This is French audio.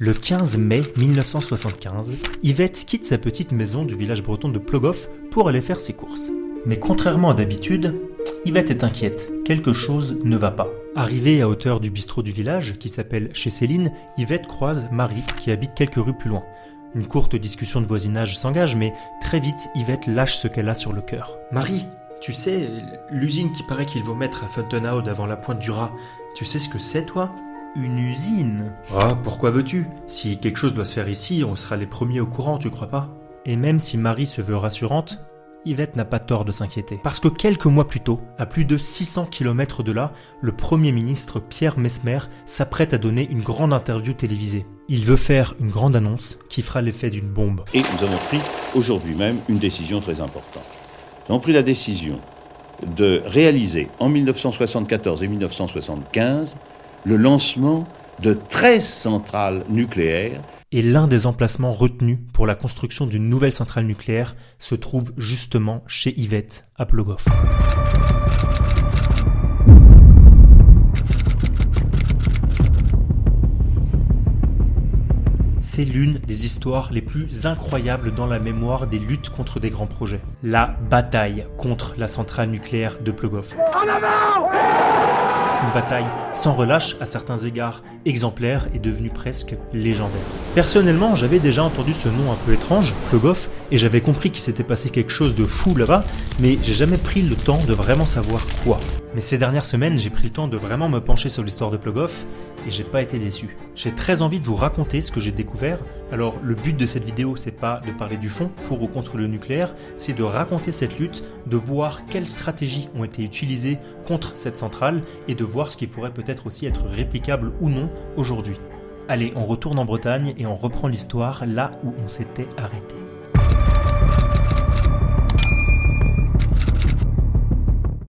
Le 15 mai 1975, Yvette quitte sa petite maison du village breton de Plogoff pour aller faire ses courses. Mais contrairement à d'habitude, Yvette est inquiète, quelque chose ne va pas. Arrivée à hauteur du bistrot du village, qui s'appelle Chez Céline, Yvette croise Marie, qui habite quelques rues plus loin. Une courte discussion de voisinage s'engage, mais très vite, Yvette lâche ce qu'elle a sur le cœur. Marie, tu sais, l'usine qui paraît qu'ils vont mettre à Fountainhoud avant la pointe du Raz, tu sais ce que c'est, toi ? Une usine ? Ah, pourquoi veux-tu ? Si quelque chose doit se faire ici, on sera les premiers au courant, tu crois pas ? Et même si Marie se veut rassurante, Yvette n'a pas tort de s'inquiéter. Parce que quelques mois plus tôt, à plus de 600 km de là, le Premier ministre Pierre Messmer s'apprête à donner une grande interview télévisée. Il veut faire une grande annonce qui fera l'effet d'une bombe. Et nous avons pris aujourd'hui même une décision très importante. Nous avons pris la décision de réaliser en 1974 et 1975 le lancement de 13 centrales nucléaires. Et l'un des emplacements retenus pour la construction d'une nouvelle centrale nucléaire se trouve justement chez Yvette, à Plogoff. C'est l'une des histoires les plus incroyables dans la mémoire des luttes contre des grands projets. La bataille contre la centrale nucléaire de Plogoff. En avant! Une bataille sans relâche, à certains égards exemplaire et devenue presque légendaire. Personnellement, j'avais déjà entendu ce nom un peu étrange, Plogoff, et j'avais compris qu'il s'était passé quelque chose de fou là-bas, mais j'ai jamais pris le temps de vraiment savoir quoi. Mais ces dernières semaines, j'ai pris le temps de vraiment me pencher sur l'histoire de Plogoff, et j'ai pas été déçu. J'ai très envie de vous raconter ce que j'ai découvert. Alors le but de cette vidéo, c'est pas de parler du fond pour ou contre le nucléaire, c'est de raconter cette lutte, de voir quelles stratégies ont été utilisées contre cette centrale et de voir ce qui pourrait peut-être aussi être réplicable ou non aujourd'hui. Allez, on retourne en Bretagne et on reprend l'histoire là où on s'était arrêté.